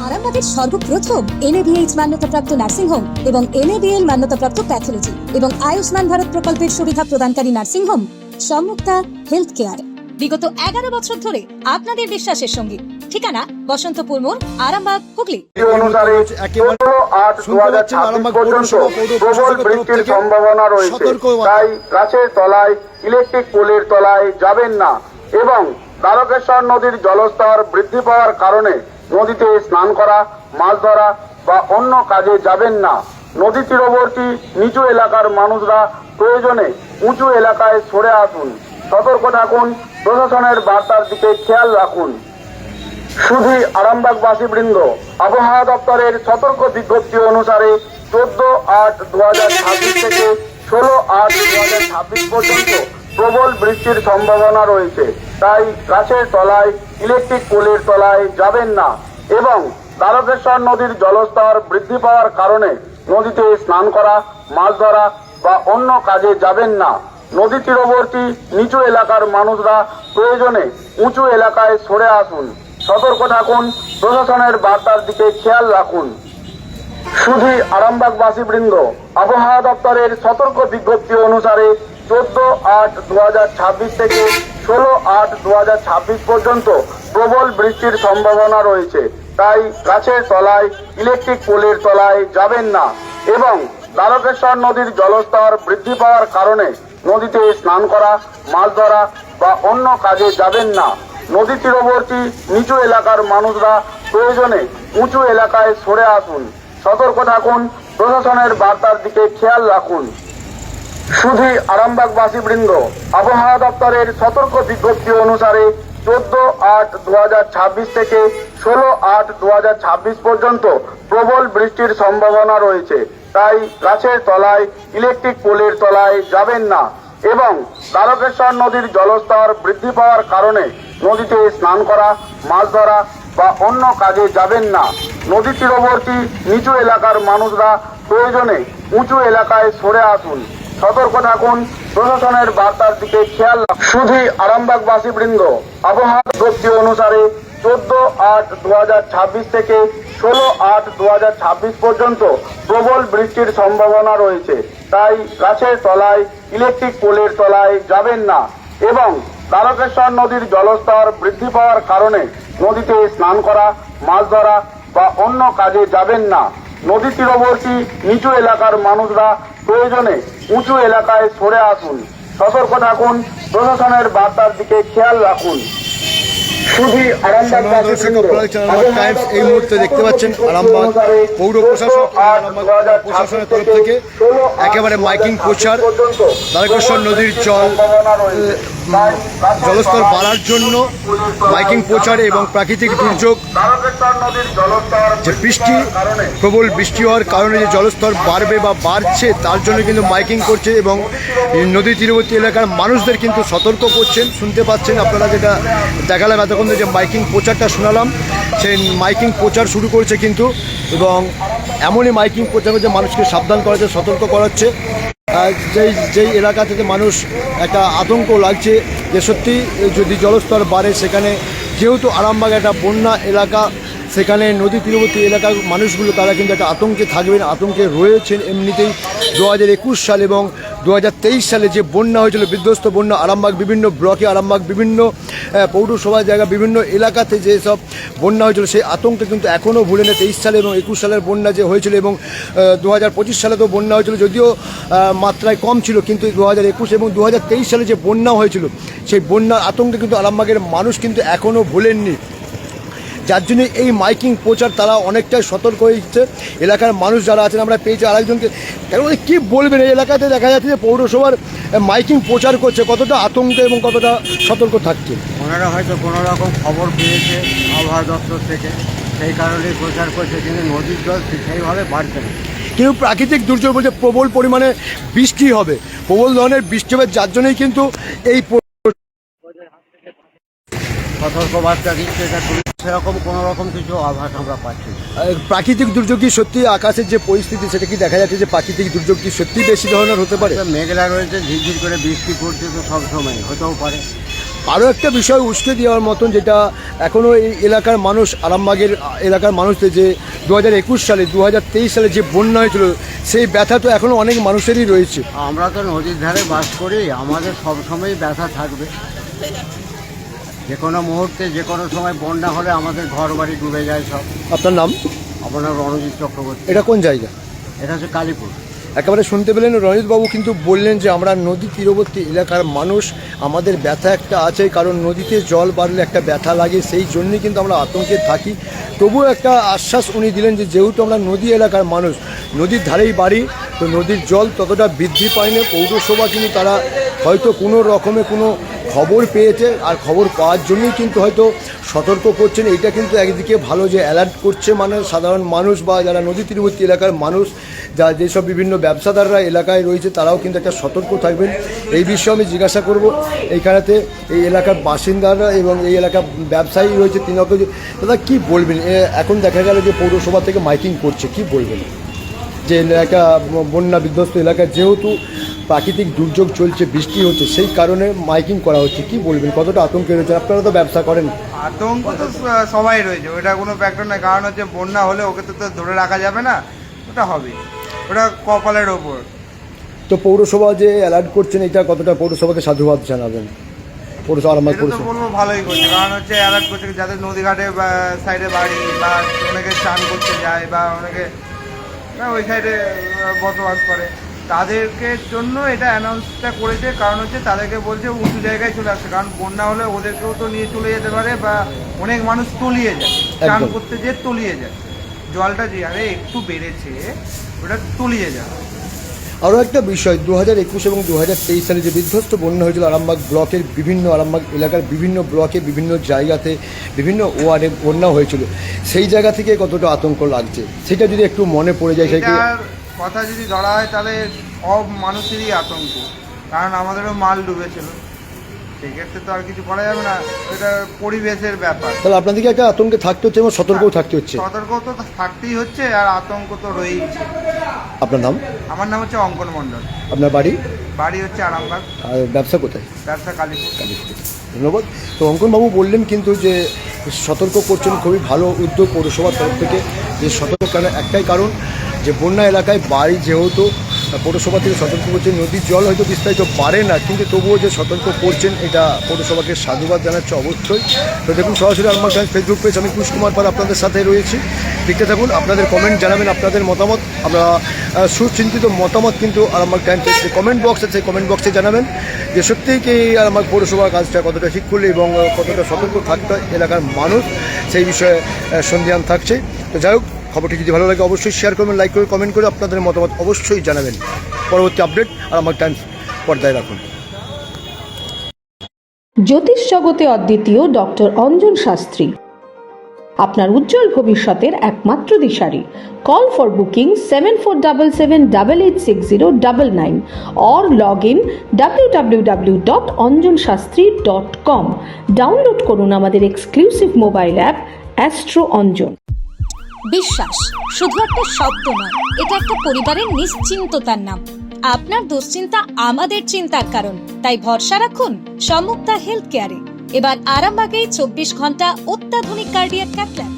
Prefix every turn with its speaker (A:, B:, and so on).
A: আরামবাগের সর্বপ্রথম NABH মান্যতাপ্রাপ্ত nursing home এবং NABL মান্যতাপ্রাপ্ত প্যাথোলজি এবং আয়ুষ্মান ভারত প্রকল্পের সুবিধা প্রদানকারী নার্সিং হোম সম্মুক্তা হেলথ কেয়ার বিগত 11 বছর ধরে আপনাদের বিশ্বাসের সঙ্গী। ঠিকানা বসন্তপুর মোড়, আরামবাগ, হুগলি।
B: অনুসারে 15/8/2026 পর্যন্ত প্রবল বৃষ্টির সম্ভাবনা রয়েছে, তাই গাছের তলায়, ইলেকট্রিক পোলের তলায় যাবেন না এবং দ্বারকেশ্বর নদীর জলস্তর বৃদ্ধি পাওয়ার কারণে নদীতে স্নান করা, মাছ ধরা বা অন্য কাজে যাবেন না। নদী তীরবর্তী নিচু এলাকার মানুষরা প্রয়োজনে উঁচু এলাকায় সরে আসুন। সতর্ক থাকুন, প্রশাসনের বার্তার দিকে খেয়াল রাখুন। শুধু আরামবাগবাসী বৃন্দ, আবহাওয়া দপ্তরের সতর্ক বিজ্ঞপ্তি অনুসারে 14/8/2026 থেকে 16/8/2026 পর্যন্ত প্রবল বৃষ্টির সম্ভাবনা রয়েছে, তাই গাছের তলায়, ইলেকট্রিক পোলের তলায় যাবেন না এবং দ্বারকেশ্বর নদীর জলস্তর বৃদ্ধি পাওয়ার কারণে নদীতে স্নান করা, মাছ ধরা বা অন্য কাজে যাবেন না। নদী তীরবর্তী নিচু এলাকার মানুষরা প্রয়োজনে উঁচু এলাকায় সরে আসুন। সতর্ক থাকুন, প্রশাসনের বার্তার দিকে খেয়াল রাখুন। শুধু আরামবাগবাসী বৃন্দ, আবহাওয়া দপ্তরের সতর্ক বিজ্ঞপ্তি অনুসারে 14/8/2026 থেকে 16/8/2026 পর্যন্ত প্রবল বৃষ্টির সম্ভাবনা রয়েছে, তাই গাছের তলায়, ইলেকট্রিক পোলের তলায় যাবেন না এবং দ্বারকেশ্বর নদীর জলস্তর বৃদ্ধি পাওয়ার কারণে নদীতে স্নান করা, মাছ ধরা বা অন্য কাজে যাবেন না। নদী তীরবর্তী নিচু এলাকার মানুষরা প্রয়োজনে উঁচু এলাকায় সরে আসুন। সতর্ক থাকুন, প্রশাসনের বার্তার দিকে খেয়াল রাখুন। শুধু আরামবাগবাসী বৃন্দ, আবহাওয়া দপ্তরের সতর্ক বিজ্ঞপ্তি অনুসারে 14/8/2026 থেকে 16/8/2026 পর্যন্ত প্রবল বৃষ্টির সম্ভাবনা রয়েছে, তাই গাছের তলায়, ইলেকট্রিক পোলের তলায় যাবেন না এবং দ্বারকেশ্বর নদীর জলস্তর বৃদ্ধি পাওয়ার কারণে নদীতে স্নান করা, মাছ ধরা বা অন্য কাজে যাবেন না। নদী তীরবর্তী নিচু এলাকার মানুষরা প্রয়োজনে উঁচু এলাকায় সরে আসুন। সতর্ক থাকুন, প্রশাসনের বার্তার দিকে খেয়াল রাখুন। শুধু আরামবাগবাসী বৃন্দ, আবহাওয়া বিজ্ঞপ্তি অনুসারে 14/8/2026 থেকে 16/8/2026 পর্যন্ত প্রবল বৃষ্টির সম্ভাবনা রয়েছে, তাই গাছের তলায়, ইলেকট্রিক পোলের তলায় যাবেন না এবং দ্বারকেশ্বর নদীর জলস্তর বৃদ্ধি পাওয়ার কারণে নদীতে স্নান করা, মাছ ধরা বা অন্য কাজে যাবেন না। নদী তীরবর্তী নিচু এলাকার মানুষরা প্রয়োজনে উঁচু এলাকায় সরে আসুন। সতর্ক থাকুন, প্রশাসনের বার্তার দিকে খেয়াল রাখুন। শুধু
C: এই মুহূর্তে দেখতে পাচ্ছেন আরামবাগ পৌর প্রশাসনের তরফ থেকে একেবারে মাইকিং প্রচার, দ্বারকেশ্বর নদীর জলস্তর বাড়ার জন্য মাইকিং প্রচার এবং প্রাকৃতিক দুর্যোগ, যে বৃষ্টি, প্রবল বৃষ্টি হওয়ার কারণে যে জলস্তর বাড়বে বা বাড়ছে তার জন্য কিন্তু মাইকিং করছে এবং নদী তীরবর্তী এলাকার মানুষদের কিন্তু সতর্ক করছেন। শুনতে পাচ্ছেন আপনারা, যেটা দেখালাম এতক্ষণ যে মাইকিং প্রচারটা শোনালাম, সেই মাইকিং প্রচার শুরু করেছে কিন্তু, এবং এমনই মাইকিং প্রচার যে মানুষকে সাবধান করা হচ্ছে, সতর্ক করা হচ্ছে। যেই এলাকা থেকে মানুষ একটা আতঙ্ক লাগছে যে সত্যি যদি জলস্তর বাড়ে, সেখানে যেহেতু আরামবাগ একটা বন্যা এলাকা, সেখানে নদী তীরবর্তী এলাকার মানুষগুলো তারা কিন্তু একটা আতঙ্কে থাকবেন, আতঙ্কে রয়েছেন। এমনিতেই 2021 সাল এবং 2023 সালে যে বন্যা হয়েছিল, বিধ্বস্ত বন্যা, আরামবাগ বিভিন্ন ব্লকে, আরামবাগ বিভিন্ন পৌরসভার জায়গা, বিভিন্ন এলাকাতে যেসব বন্যা হয়েছিল, সেই আতঙ্কে কিন্তু এখনও ভুলে না 23 সালে এবং 21 সালের বন্যা যে হয়েছিল এবং 2025 সালে তো বন্যা হয়েছিল, যদিও মাত্রায় কম ছিল, কিন্তু 2021 এবং 2023 সালে যে বন্যা হয়েছিল, সেই বন্যার আতঙ্কে কিন্তু আরামবাগের মানুষ কিন্তু এখনও ভুলেননি। যার জন্য এই মাইকিং প্রচার তারা অনেকটাই সতর্ক হয়েছে। এলাকার মানুষ যারা আছেন, আমরা পেয়েছি আরেকজনকে, কী বলবেন, এই এলাকাতে দেখা যাচ্ছে যে পৌরসভার মাইকিং প্রচার করছে, কতটা আতঙ্ক এবং কতটা সতর্ক থাকছে।
D: ওনারা হয়তো কোনো রকম খবর পেয়েছে আবহাওয়া দপ্তর থেকে, সেই কারণেই প্রচার করছে, কিন্তু নদীর জল সেইভাবে বাড়ছে না।
C: কিন্তু প্রাকৃতিক দুর্যোগ বলছে প্রবল পরিমাণে বৃষ্টি হবে, প্রবল ধরনের বৃষ্টি হবে, যার জন্যই কিন্তু এই
D: সতর্কবার্তা দিচ্ছে। সেরকম কোনো রকম কিছু আভাস আমরা পাচ্ছি।
C: প্রাকৃতিক দুর্যোগ কি সত্যি, আকাশের যে পরিস্থিতি সেটা কি দেখা যাচ্ছে যে প্রাকৃতিক দুর্যোগ কি সত্যি বেশি ধরনের হতে পারে?
D: মেঘলা রয়েছে, ঝিরঝির করে বৃষ্টি পড়ছে, তো সব সময় হতেও পারে।
C: আরও একটা বিষয় উস্কে দেওয়ার মতন, যেটা এখনও এই এলাকার মানুষ, আরামবাগের এলাকার মানুষদের, যে 2021 সালে 2023 সালে যে বন্যা হয়েছিল, সেই ব্যথা তো এখনও অনেক মানুষেরই রয়েছে।
D: আমরা তো নদীর ধারে বাস করি, আমাদের সবসময় ব্যথা থাকবে। যে কোনো মুহূর্তে যে কোনো সময় বন্যা হলে আমাদের ঘর বাড়ি ডুবে যায় সব।
C: আপনার নাম?
D: আমার নাম রণজিৎ চক্রবর্তী।
C: এটা কোন জায়গা?
D: এটা হচ্ছে কালীপুর।
C: একেবারে শুনতে পেলেন, রণজিৎবাবু কিন্তু বললেন যে আমরা নদী তীরবর্তী এলাকার মানুষ, আমাদের ব্যথা একটা আছে, কারণ নদীতে জল বাড়লে একটা ব্যথা লাগে, সেই জন্যই কিন্তু আমরা আতঙ্কে থাকি। তবুও একটা আশ্বাস উনি দিলেন যে যেহেতু আমরা নদী এলাকার মানুষ, নদীর ধারেই বাড়ি, তো নদীর জল ততটা বৃদ্ধি পায়নি। পৌরসভা কিন্তু তারা হয়তো কোনো রকমে কোনো খবর পেয়েছে, আর খবর পাওয়ার জন্যই কিন্তু হয়তো সতর্ক করছেন। এটা কিন্তু একদিকে ভালো যে অ্যালার্ট করছে, মানে সাধারণ মানুষ বা যারা নদী তীরবর্তী এলাকার মানুষ, যা যেসব বিভিন্ন ব্যবসাদাররা এলাকায় রয়েছে, তারাও কিন্তু একটা সতর্ক থাকবেন। এই বিষয়ে আমি জিজ্ঞাসা করব এইখানেতে এই এলাকার বাসিন্দারা এবং এই এলাকার ব্যবসায়ী রয়েছে, তিনকে দাদা কী বলবেন? এখন দেখা গেল যে পৌরসভা থেকে মাইকিং করছে, কি বলবেন? যে এলাকা বন্যা বিধ্বস্ত এলাকায় যেহেতু প্রাকৃতিক দুর্যোগ চলছে, বৃষ্টি হচ্ছে, সেই কারণে মাইকিং করা হচ্ছে, কি বলবেন? কতটা আতঙ্কে রয়েছে? আপনারা তো ব্যবসা করেন।
E: আতঙ্ক তো সবাই রয়েছে, ওটা কোনো ফ্যাক্টর নয়। কারণ হচ্ছে বন্যা হলে ওকে তো ধরে রাখা যাবে না, ওটা হবে, ওটা কপালের ওপর।
C: তো পৌরসভা যে অ্যালার্ট করছেন, এটা কতটা পৌরসভাকে সাধুবাদ জানাবেন? পৌরসভা আরামবাগ
E: এটা তো
C: পৌরসভা
E: বলবো ভালোই করছে, কারণ হচ্ছে অ্যালার্ট করছে যাদের নদীঘাটে বা সাইডে বাড়ি, বা অনেকে চান করতে যায়, বা অনেকে ওই সাইডে বসবাস করে, তাদেরকে জন্য এটা অ্যানাউন্সটা করেছে। কারণ হচ্ছে তাদেরকে বলছে উঁচু জায়গায় চলে আসছে, কারণ বন্যা হলে ওদেরকেও তো নিয়ে চলে যেতে পারে, বা অনেক মানুষ তলিয়ে যায়, চান
C: একদম।
E: করতে যেয়ে তলিয়ে যায়। জলটা যে আরে একটু বেড়েছে, ওটা তলিয়ে যায়।
C: আরও একটা বিষয়, 2021 এবং 2023 সালে যে বিধ্বস্ত বন্যা হয়েছিল আরামবাগ ব্লকের বিভিন্ন, আরামবাগ এলাকার বিভিন্ন ব্লকে, বিভিন্ন জায়গাতে, বিভিন্ন ওয়ার্ডে বন্যা হয়েছিল, সেই জায়গা থেকে কতটা আতঙ্ক লাগছে সেটা যদি একটু মনে পড়ে যায়। সেই
E: এটার কথা যদি ধরা হয় তাহলে সব মানুষেরই আতঙ্ক, কারণ আমাদেরও মাল ডুবেছিল, সেক্ষেত্রে তো আর কিছু করা যাবে না, এটা পরিবেশের ব্যাপার।
C: তাহলে আপনাদেরকে একটা আতঙ্কে থাকতে হচ্ছে এবং সতর্কও থাকতে হচ্ছে।
E: সতর্ক তো থাকতেই হচ্ছে, আর আতঙ্ক তো রয়েইছে।
C: আপনার নাম?
E: আমার নাম হচ্ছে অঙ্কন মণ্ডল,
C: আপনার বাড়ি?
E: বাড়ি হচ্ছে আরামবাগ,
C: আর ব্যবসা কোথায়?
E: ব্যবসা কালীপুর।
C: ধন্যবাদ। তো অঙ্কনবাবু বললেন কিন্তু যে সতর্ক করছেন, খুবই ভালো উদ্যোগ পৌরসভার তরফ থেকে, যে সতর্ক কারণ একটাই কারণ যে বন্যা এলাকায় বাড়ি, যেহেতু পৌরসভা থেকে সতর্ক করছেন। নদীর জল হয়তো বিস্তারিত পারে না, কিন্তু তবুও যে সতর্ক করছেন, এটা পৌরসভাকে সাধুবাদ জানাচ্ছে অবশ্যই। তো দেখুন, সরাসরি আরামবাগ টাইমস ফেসবুক পেজ, আমি কুশ কুমার পাল আপনাদের সাথে রয়েছি। দেখতে থাকুন, আপনাদের কমেন্ট জানাবেন, আপনাদের মতামত, আমরা সুচিন্তিত মতামত কিন্তু আরামবাগ টাইমসের যে কমেন্ট বক্স আছে, সেই কমেন্ট বক্সে জানাবেন যে সত্যিই কি আরামবাগ পৌরসভার কাজটা কতটা ঠিক করলে এবং কতটা সতর্ক থাকতে হয় এলাকার মানুষ, সেই বিষয়ে সন্ধিহান থাকছে। তো যাই হোক, খবরটি যদি ভালো লাগে অবশ্যই শেয়ার করবেন, লাইক করে কমেন্ট করে আপনাদের মতামত অবশ্যই জানাবেন। পরবর্তী আপডেট আরামবাগ টাইমস পর্দায় রাখুন।
F: জ্যোতিষ জগতে অদ্বিতীয় ডক্টর অঞ্জন শাস্ত্রী, আপনার উজ্জ্বল ভবিষ্যতের একমাত্র দিশারি। Call for booking 7477886099 or log in www.anjanshastri.com। Download করুন আমাদের exclusive mobile app astro Anjan.
A: বিশ্বাস শুধু একটা শব্দ নয়, এটা একটা পরিবারের নিশ্চিন্ততার নাম। আপনার দুশ্চিন্তা আমাদের চিন্তার কারণ, তাই ভরসা রাখুন সম্মুক্তা হেলথ কেয়ারে। এবার আরামবাগে 24 ঘন্টা অত্যাধুনিক কার্ডিয়াক ক্যাথল্যাব।